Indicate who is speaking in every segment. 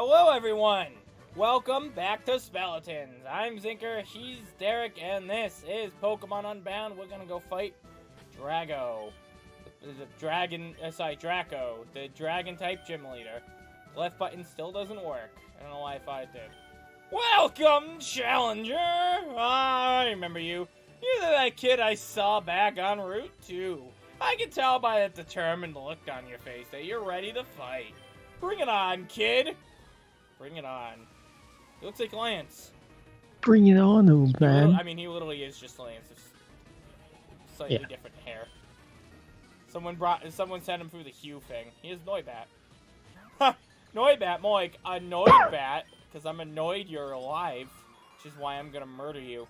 Speaker 1: Hello, everyone! Welcome back to Speletons. I'm Zinker, he's Derek, and this is Pokemon Unbound. We're gonna go fight Draco, the Dragon-type gym leader. Left button still doesn't work. I don't know why I thought it did. Welcome, Challenger! I remember you. You're that kid I saw back on Route 2. I can tell by the determined look on your face that you're ready to fight. Bring it on, kid! Bring it on. He looks like Lance.
Speaker 2: Bring it on, old man.
Speaker 1: He literally is just Lance. Slightly different hair. Someone sent him through the Hue thing. He is Noibat. Ha! Noibat, more like annoyed bat, because I'm annoyed you're alive, which is why I'm gonna murder you.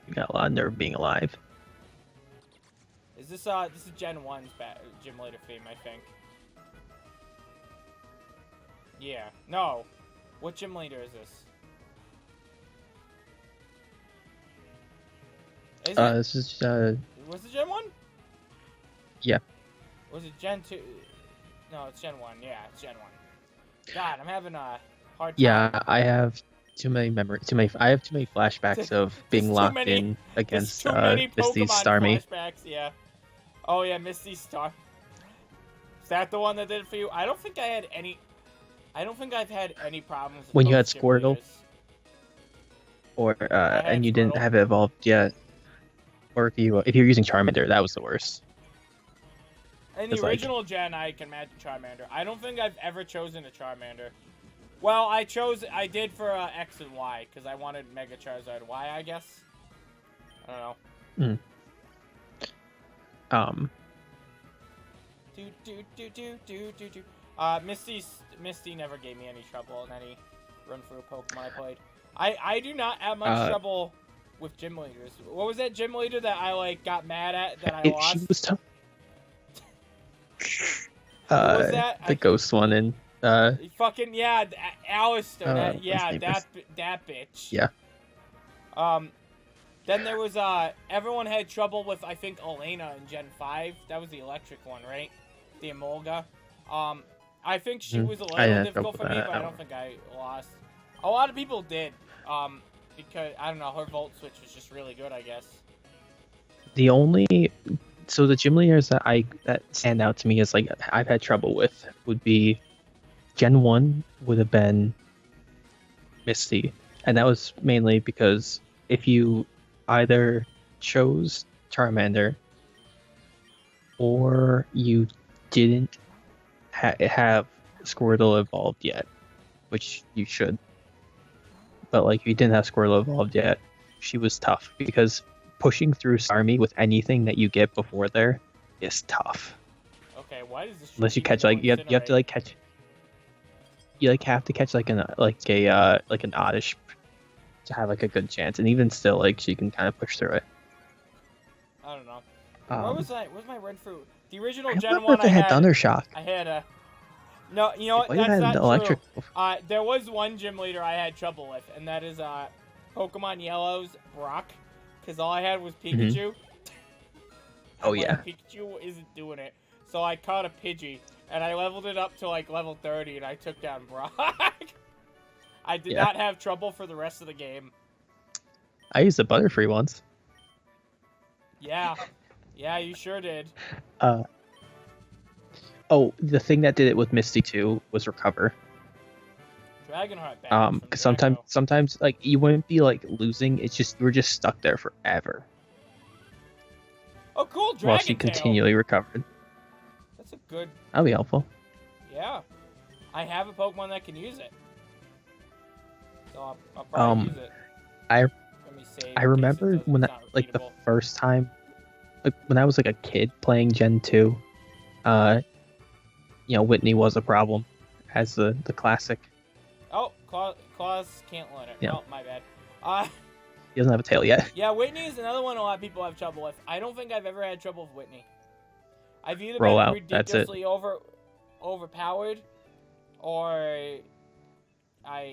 Speaker 2: You got a lot of nerve being alive.
Speaker 1: Is this is Gen 1's gym leader theme, I think. Yeah. No. What gym leader is this?
Speaker 2: This is,
Speaker 1: Was it Gen 1?
Speaker 2: Yeah.
Speaker 1: Was it Gen 2? No, it's Gen 1. Yeah, it's Gen 1. God, I'm having a hard time.
Speaker 2: Yeah, I have too many I have too many flashbacks of being locked in against Misty's Starmie.
Speaker 1: Flashbacks, yeah. Oh yeah, Misty Star. Is that the one that did it for you? I don't think I've had any problems with
Speaker 2: when you had
Speaker 1: those gym
Speaker 2: Squirtle,
Speaker 1: leaders.
Speaker 2: or and you
Speaker 1: Squirtle.
Speaker 2: didn't have it evolved yet, or if you're using Charmander, that was the worst.
Speaker 1: In the original gen, I can imagine Charmander. I don't think I've ever chosen a Charmander. Well, I did for X and Y, because I wanted Mega Charizard Y, I guess. I don't know. Misty never gave me any trouble in any run-through Pokemon I played. I do not have much trouble with gym leaders. What was that gym leader that I got mad at that I lost?
Speaker 2: She was tough.
Speaker 1: What was that?
Speaker 2: The ghost one and
Speaker 1: fucking yeah, Alistair. That bitch.
Speaker 2: Yeah.
Speaker 1: Then there was everyone had trouble with I think Elena in Gen 5. That was the electric one, right? The Emolga. I think she was a little difficult for me, but I don't think I lost. A lot of people did. Because I don't know, her Volt Switch was just really good, I guess.
Speaker 2: So the gym leaders that stand out to me as I've had trouble with would be Gen 1 would have been Misty, and that was mainly because if you either chose Charmander or you didn't have Squirtle evolved yet, which you should, but if you didn't have Squirtle evolved yet, she was tough because pushing through Starmie with anything that you get before there is tough.
Speaker 1: Okay, why does this?
Speaker 2: Unless you catch you have to catch. You have to catch an oddish to have a good chance, and even still she can kind of push through it.
Speaker 1: I don't know. Where was my run through? The original
Speaker 2: I
Speaker 1: Gen 1
Speaker 2: if they had Thundershock.
Speaker 1: I had a. No, you know what? That's not electric. True. There was one gym leader I had trouble with, and that is Pokemon Yellow's Brock, because all I had was Pikachu.
Speaker 2: Mm-hmm. Oh yeah.
Speaker 1: Pikachu isn't doing it, so I caught a Pidgey, and I leveled it up to level 30, and I took down Brock. I did not have trouble for the rest of the game.
Speaker 2: I used a Butterfree once.
Speaker 1: Yeah. Yeah, you sure did.
Speaker 2: Oh, the thing that did it with Misty too was recover.
Speaker 1: Dragonheart.
Speaker 2: Because sometimes you wouldn't be losing. It's just you were just stuck there forever.
Speaker 1: Oh, cool! Dragon
Speaker 2: while she continually recovered.
Speaker 1: That's a good.
Speaker 2: That'll be helpful.
Speaker 1: Yeah, I have a Pokemon that can use it, so I'll probably use it.
Speaker 2: I remember when the first time, when I was a kid playing Gen 2, Whitney was a problem as the classic.
Speaker 1: Oh, Claus can't learn it. Yeah. Oh, my bad.
Speaker 2: He doesn't have a tail yet.
Speaker 1: Yeah, Whitney is another one a lot of people have trouble with. I don't think I've ever had trouble with Whitney. I've either been ridiculously overpowered, or I've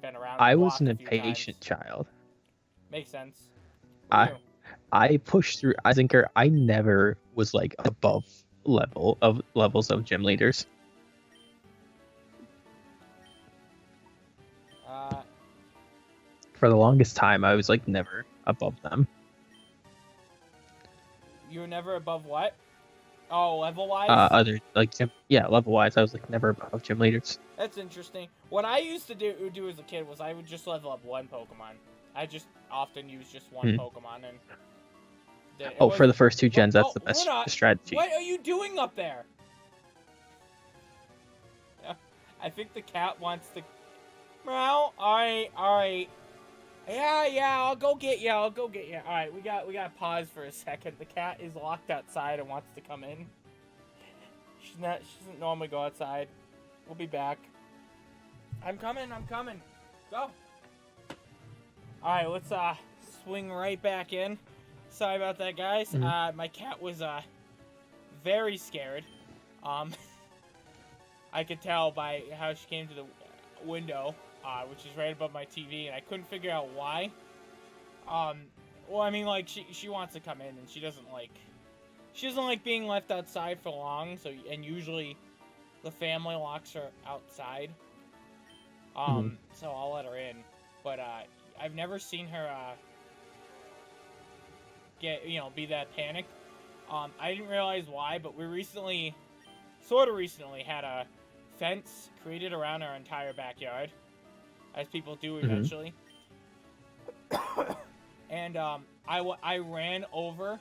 Speaker 1: been around.
Speaker 2: I was an impatient child.
Speaker 1: Makes sense.
Speaker 2: I pushed through. I never was above levels of gym leaders. For the longest time, I was like never above them.
Speaker 1: You were never above what? Oh, level-wise?
Speaker 2: Other like level wise, I was like never above gym leaders.
Speaker 1: That's interesting. What I used to do as a kid was I would just level up one Pokemon. I just often use just one Pokemon, and
Speaker 2: For the first 2 gens, that's the best
Speaker 1: Luna,
Speaker 2: strategy.
Speaker 1: what are you doing up there? I think the cat wants to. Well, all right. Yeah, I'll go get you. All right, we got to pause for a second. The cat is locked outside and wants to come in. She doesn't normally go outside. We'll be back. I'm coming. Go. All right, let's swing right back in. Sorry about that, guys. My cat was very scared. I could tell by how she came to the window, which is right above my TV, and I couldn't figure out why. Well, I mean, like, she wants to come in, and she doesn't like being left outside for long, and usually the family locks her outside. So I'll let her in. But I've never seen her be that panicked. I didn't realize why, but we sort of recently had a fence created around our entire backyard, as people do eventually. And I ran over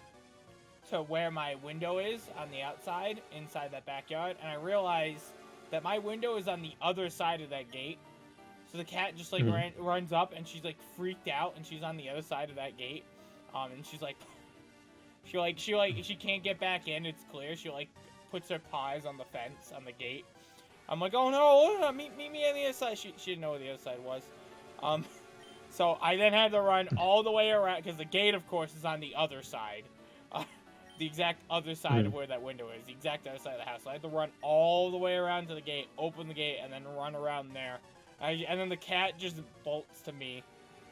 Speaker 1: to where my window is on the outside, inside that backyard, and I realized that my window is on the other side of that gate. So the cat just runs up, and she's like freaked out, and she's on the other side of that gate. And she's like, she can't get back in. It's clear. She like puts her paws on the fence on the gate. I'm like, oh no, meet me on the other side. She didn't know where the other side was. So I then had to run all the way around, because the gate, of course, is on the other side. The exact other side of where that window is. The exact other side of the house. So I had to run all the way around to the gate, open the gate, and then run around there. And then the cat just bolts to me,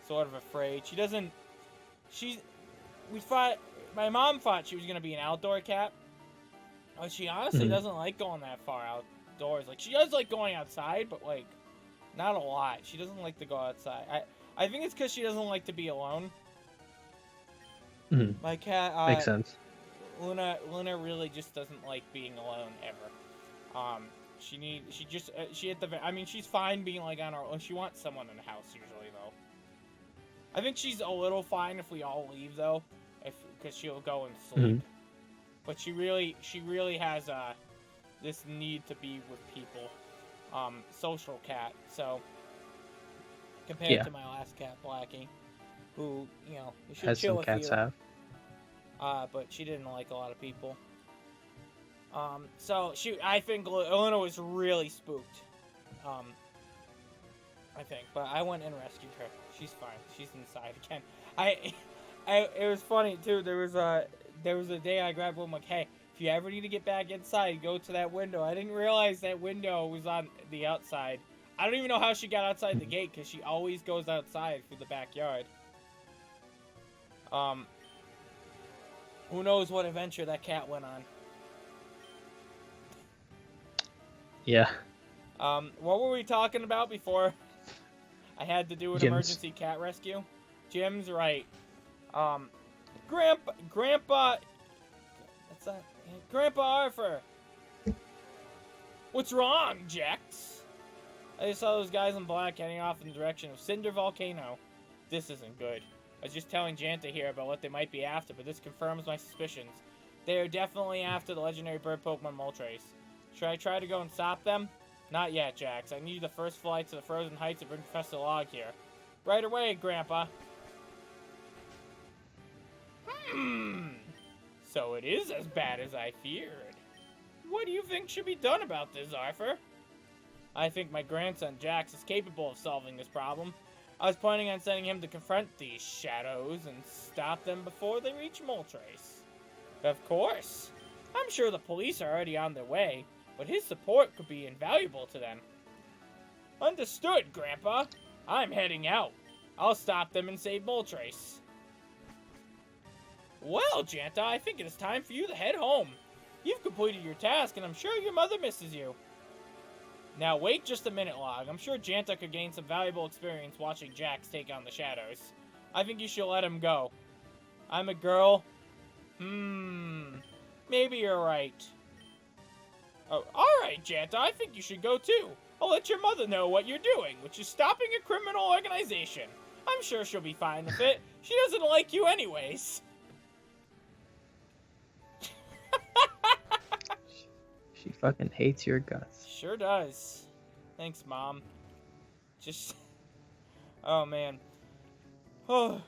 Speaker 1: sort of afraid. My mom thought she was going to be an outdoor cat. But she honestly doesn't like going that far outdoors. Like, she does like going outside, but like, not a lot. She doesn't like to go outside. I think it's because she doesn't like to be alone. My cat
Speaker 2: makes sense.
Speaker 1: Luna really just doesn't like being alone ever. She's fine being like on her own. She wants someone in the house usually though. I think she's a little fine if we all leave though, because she'll go and sleep. But she really has this need to be with people. Social cat. So compared to my last cat, Blackie, who should
Speaker 2: as
Speaker 1: chill
Speaker 2: some
Speaker 1: with
Speaker 2: cats
Speaker 1: you.
Speaker 2: have.
Speaker 1: But she didn't like a lot of people. So I think Luna was really spooked. I think, but I went and rescued her. She's fine. She's inside again. It was funny too. There was a day I grabbed one, like, hey, if you ever need to get back inside, go to that window. I didn't realize that window was on the outside. I don't even know how she got outside the gate, because she always goes outside through the backyard. Who knows what adventure that cat went on.
Speaker 2: Yeah.
Speaker 1: What were we talking about before I had to do an
Speaker 2: Gyms.
Speaker 1: emergency cat rescue? Jim's right. Grandpa... What's that? Grandpa Arthur! What's wrong, Jax? I just saw those guys in black heading off in the direction of Cinder Volcano. This isn't good. I was just telling Janta here about what they might be after, but this confirms my suspicions. They are definitely after the legendary bird Pokemon Moltres. Should I try to go and stop them? Not yet, Jax. I need the first flight to the Frozen Heights to bring Professor Log here. Right away, Grandpa. So it is as bad as I feared. What do you think should be done about this, Arthur? I think my grandson Jax is capable of solving this problem. I was planning on sending him to confront these shadows and stop them before they reach Moltres. Of course. I'm sure the police are already on their way, but his support could be invaluable to them. Understood, Grandpa. I'm heading out. I'll stop them and save Moltres. Well, Janta, I think it is time for you to head home. You've completed your task, and I'm sure your mother misses you. Now wait just a minute, Log. I'm sure Janta could gain some valuable experience watching Jax take on the shadows. I think you should let him go. I'm a girl. Maybe you're right. Oh, alright, Janta, I think you should go too. I'll let your mother know what you're doing, which is stopping a criminal organization. I'm sure she'll be fine with it. She doesn't like you anyways.
Speaker 2: She fucking hates your guts.
Speaker 1: Sure does. Thanks, Mom. Just... Oh, man. Oh.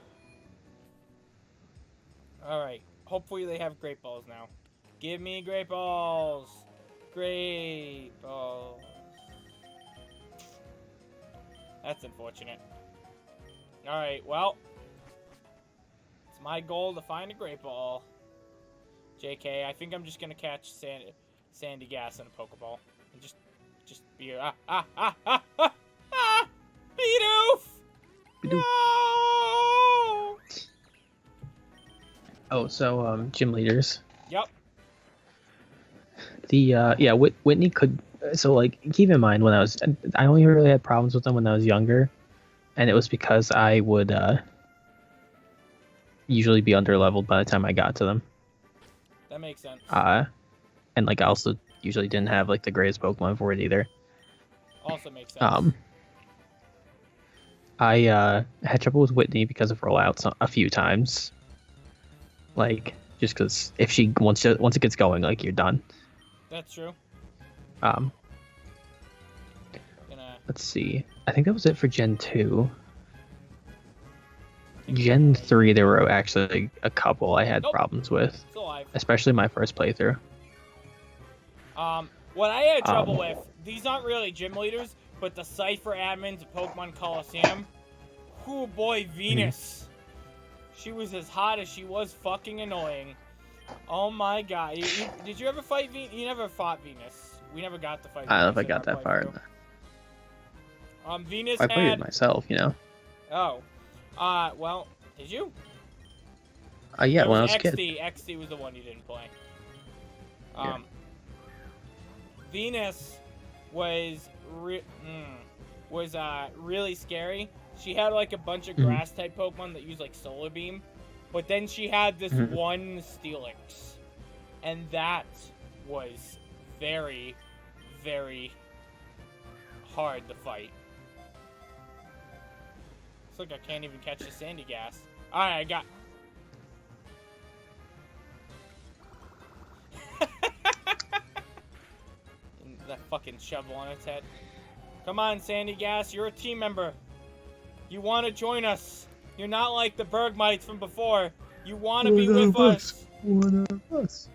Speaker 1: Alright. Hopefully they have great balls now. Give me great balls. Great balls. That's unfortunate. Alright, well. It's my goal to find a great ball. JK, I think I'm just gonna catch Sandy Gas in a Pokeball. And just be Bidoof! No!
Speaker 2: Oh, so, gym leaders.
Speaker 1: Yep.
Speaker 2: Yeah, Whitney could, so, like, keep in mind I only really had problems with them when I was younger, and it was because I would, usually be underleveled by the time I got to them.
Speaker 1: That makes sense.
Speaker 2: And, like, I also usually didn't have, like, the greatest Pokemon for it either.
Speaker 1: Also makes sense.
Speaker 2: I had trouble with Whitney because of rollouts a few times. Like, just because if she once it gets going, like, you're done.
Speaker 1: That's true.
Speaker 2: Let's see. I think that was it for Gen 2. Gen 3, there were actually a couple I had problems with, especially my first playthrough.
Speaker 1: What I had trouble with, these aren't really gym leaders, but the Cypher admins of Pokemon Coliseum. Oh boy, Venus. She was as hot as she was fucking annoying. Oh my god. Did you ever fight Venus? You never fought Venus. We never got to fight Venus.
Speaker 2: I don't know if I got that far.
Speaker 1: Venus
Speaker 2: I played it myself, you know.
Speaker 1: Oh. Well, did you?
Speaker 2: Yeah, when I was a kid.
Speaker 1: XD was the one you didn't play.
Speaker 2: Yeah.
Speaker 1: Venus was really scary. She had like a bunch of grass type Pokemon that used like Solar Beam, but then she had this one Steelix, and that was very, very hard to fight. Looks like I can't even catch the Sandy Gas. Alright, I got... that fucking shovel on its head. Come on, Sandy Gas, you're a team member. You want to join us. You're not like the Bergmites from before. You want to be with us.
Speaker 2: One of us.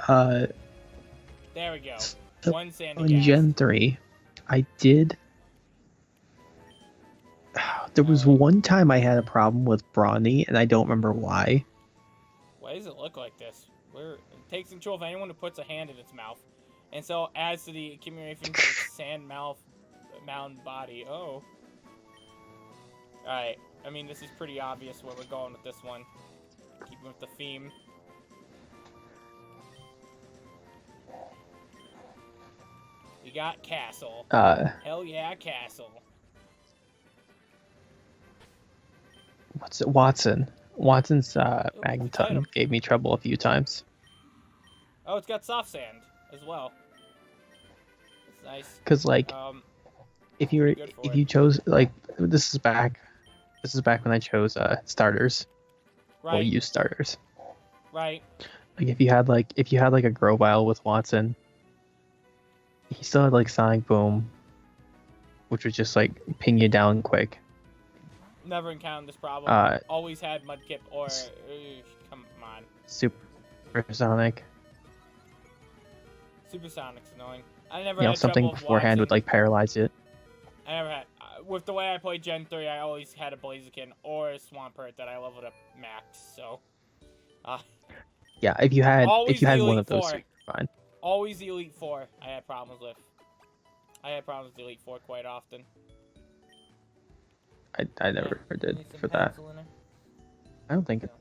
Speaker 1: There we go.
Speaker 2: So
Speaker 1: One Sandy
Speaker 2: on
Speaker 1: Gas.
Speaker 2: Gen 3, I did... There was one time I had a problem with Brawny, and I don't remember why.
Speaker 1: Why does it look like this? It takes control of anyone who puts a hand in its mouth. And so adds to the accumulation of its sand mouth mound body. Oh. Alright. I mean, this is pretty obvious where we're going with this one. Keeping with the theme. We got Castle. Hell yeah, Castle.
Speaker 2: What's it? Watson. Watson's Magneton gave me trouble a few times.
Speaker 1: Oh, it's got soft sand as well. It's nice.
Speaker 2: Cause like, if you chose like this is back when I chose starters.
Speaker 1: Right.
Speaker 2: Well, use starters.
Speaker 1: Right.
Speaker 2: Like if you had like a Grovyle with Watson, he still had like Sonic Boom, which would just like ping you down quick.
Speaker 1: Never encountered this problem. Always had Mudkip or come on.
Speaker 2: Supersonic.
Speaker 1: Supersonic's annoying. I never
Speaker 2: had
Speaker 1: something
Speaker 2: beforehand would like paralyze it.
Speaker 1: I never had. With the way I played Gen 3, I always had a Blaziken or a Swampert that I leveled up max. So.
Speaker 2: Yeah, if you had one of those,
Speaker 1: four.
Speaker 2: you're fine.
Speaker 1: Always the Elite Four. I had problems with. I had problems with the Elite Four quite often.
Speaker 2: I never did for that. I don't think it.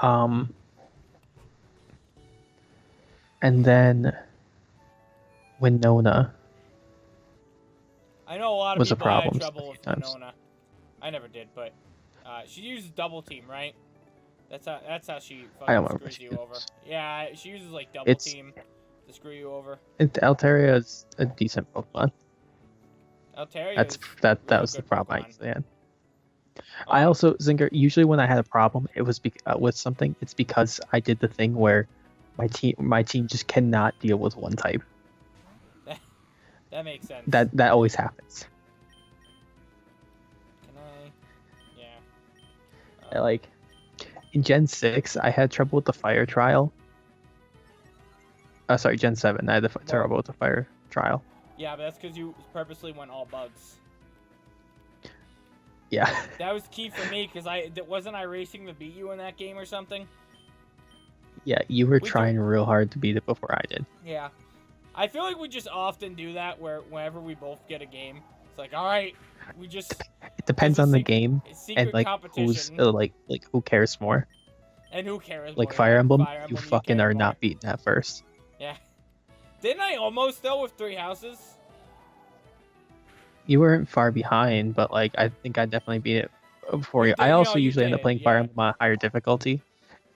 Speaker 2: Um, and then Winona
Speaker 1: I know a lot of
Speaker 2: was a
Speaker 1: people had
Speaker 2: problem a
Speaker 1: trouble
Speaker 2: few
Speaker 1: with
Speaker 2: times.
Speaker 1: Winona. I never did, but she uses double team, right? That's how she
Speaker 2: I don't
Speaker 1: fucking
Speaker 2: remember what
Speaker 1: screws
Speaker 2: she
Speaker 1: you over.
Speaker 2: uses.
Speaker 1: Yeah, she uses like double
Speaker 2: It's
Speaker 1: team to screw you over.
Speaker 2: Altaria is a decent Pokemon.
Speaker 1: Altaria is
Speaker 2: That
Speaker 1: real
Speaker 2: was the
Speaker 1: good
Speaker 2: problem I
Speaker 1: Pokemon.
Speaker 2: usually had. I also Zinker. Usually when I had a problem, it was with something. It's because I did the thing where my team just cannot deal with one type.
Speaker 1: That makes sense.
Speaker 2: That always happens.
Speaker 1: Can I? Yeah.
Speaker 2: Like in Gen 6, I had trouble with the fire trial. Sorry, Gen 7. I had trouble with the fire trial.
Speaker 1: Yeah, but that's because you purposely went all bugs.
Speaker 2: Yeah.
Speaker 1: That was key for me because wasn't I racing to beat you in that game or something.
Speaker 2: Yeah, you were trying real hard to beat it before I did.
Speaker 1: Yeah. I feel like we just often do that where whenever we both get a game, it's like, all right, we just.
Speaker 2: It depends on the game and like
Speaker 1: competition.
Speaker 2: who's who cares more.
Speaker 1: And who cares?
Speaker 2: Like
Speaker 1: more?
Speaker 2: Fire Emblem,
Speaker 1: Fire
Speaker 2: you
Speaker 1: Emblem,
Speaker 2: fucking
Speaker 1: care
Speaker 2: are
Speaker 1: more.
Speaker 2: not beating that first.
Speaker 1: Yeah. Didn't I almost though with 3 houses?
Speaker 2: You weren't far behind, but like I think I definitely beat it before you.
Speaker 1: You did,
Speaker 2: I also
Speaker 1: you
Speaker 2: usually end up
Speaker 1: did,
Speaker 2: playing Fire Emblem on higher difficulty.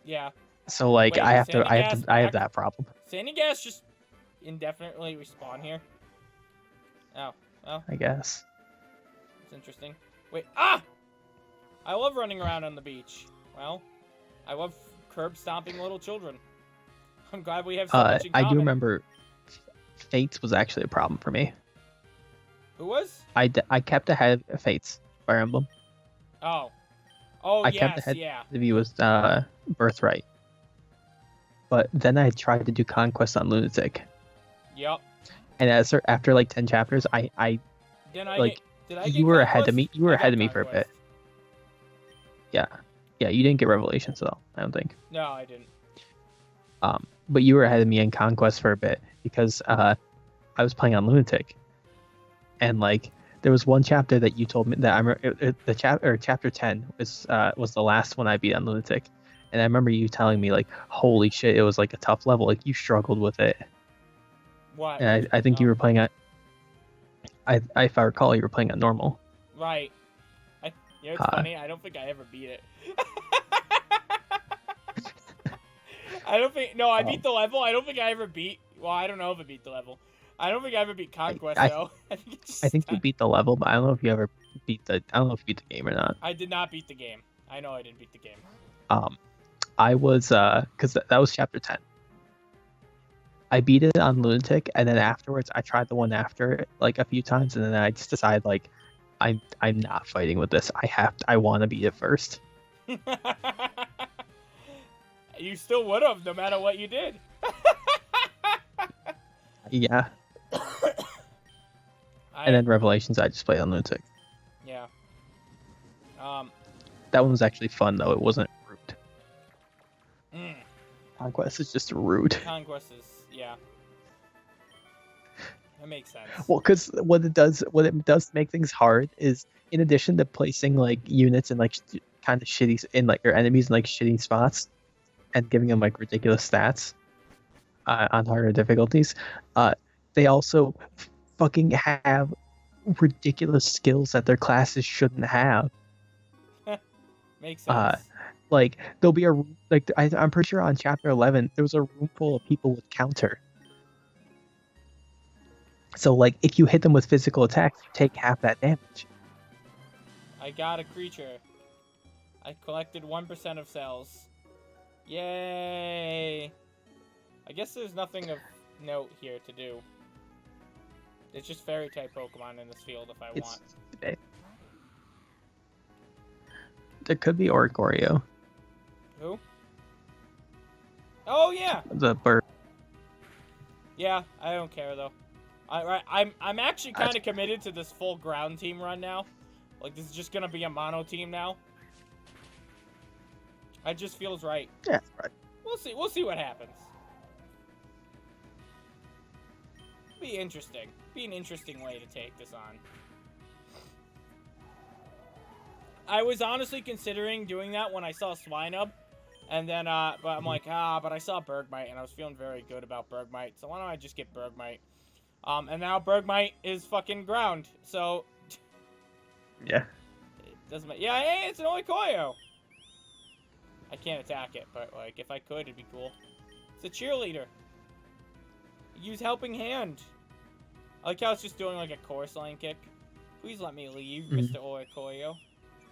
Speaker 1: Yeah.
Speaker 2: So like
Speaker 1: Wait,
Speaker 2: I have that problem.
Speaker 1: Sandy Gas just indefinitely respawn here. Oh,
Speaker 2: I guess.
Speaker 1: it's interesting. Wait, ah! I love running around on the beach. Well, I love curb stomping little children. I'm glad we have so much in common.
Speaker 2: I do remember Fates was actually a problem for me.
Speaker 1: Who was?
Speaker 2: I kept ahead of Fates, Fire Emblem.
Speaker 1: Oh,
Speaker 2: I kept ahead of you was Birthright. But then I tried to do Conquest on Lunatic.
Speaker 1: Yep.
Speaker 2: And after like 10 chapters, you were ahead of me. You were ahead of me for a bit. Yeah. Yeah, you didn't get Revelations though, I don't think.
Speaker 1: No, I didn't.
Speaker 2: But you were ahead of me in Conquest for a bit because I was playing on Lunatic. And like there was one chapter that you told me that I remember chapter 10 was the last one I beat on Lunatic. And I remember you telling me like, holy shit, it was like a tough level. Like you struggled with it.
Speaker 1: What?
Speaker 2: And I think you were playing if I recall, you were playing on normal.
Speaker 1: Right. It's funny. I don't think I ever beat it. I don't think. No, I beat the level. I don't think I ever beat. Well, I don't know if I beat the level. I don't think I ever beat Conquest though.
Speaker 2: I think you beat the level, but I don't know if you ever beat the. I don't know if you beat the game or not.
Speaker 1: I did not beat the game. I know I didn't beat the game.
Speaker 2: I was because that was chapter 10. I beat it on Lunatic, and then afterwards I tried the one after it like a few times, and then I just decided like I'm not fighting with this. I want to beat it first.
Speaker 1: You still would have, no matter what you did.
Speaker 2: Yeah. And then Revelations, I just played on Lunatic.
Speaker 1: Yeah.
Speaker 2: That one was actually fun though. It wasn't rude. Conquest is just rude.
Speaker 1: Conquest is, yeah. That makes sense.
Speaker 2: Well, because what it does to make things hard is, in addition to placing like units in like kind of shitty your enemies in like shitty spots, and giving them like ridiculous stats on harder difficulties, they also fucking have ridiculous skills that their classes shouldn't have.
Speaker 1: Makes sense.
Speaker 2: Like there'll be I'm pretty sure on chapter 11 there was a room full of people with counter. So like if you hit them with physical attacks, you take half that damage.
Speaker 1: I got a creature. I collected 1% of cells. Yay! I guess there's nothing of note here to do. It's just fairy type Pokemon in this field if I want.
Speaker 2: There could be Oricorio.
Speaker 1: Who? Oh yeah.
Speaker 2: The bird.
Speaker 1: Yeah, I don't care though. I'm actually kind of committed to this full ground team run now. Like this is just gonna be a mono team now. It just feels right.
Speaker 2: Yeah, right.
Speaker 1: We'll see what happens. Be interesting. Be an interesting way to take this on. I was honestly considering doing that when I saw Swinub, And then, but I'm like, but I saw Bergmite, and I was feeling very good about Bergmite, so why don't I just get Bergmite? And now Bergmite is fucking ground, so...
Speaker 2: Yeah.
Speaker 1: It doesn't matter. Yeah, hey, it's an Oikoyo! I can't attack it, but, like, if I could, it'd be cool. It's a cheerleader. Use Helping Hand. I like how it's just doing, like, a course line kick. Please let me leave, Mr. Oikoyo.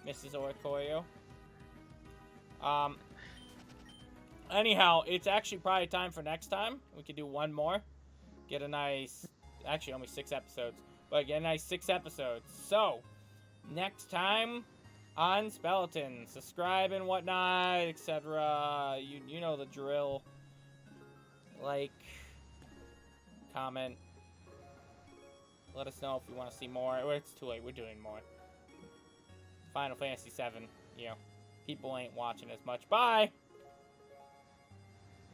Speaker 1: Mrs. Oikoyo. Anyhow, it's actually probably time for next time. We could do one more. Get a nice... Actually, only 6 episodes. But get a nice 6 episodes. So, next time on Speletons. Subscribe and whatnot, etc. You know the drill. Like, comment. Let us know if you want to see more. Well, it's too late. We're doing more. Final Fantasy VII. You know, people ain't watching as much. Bye!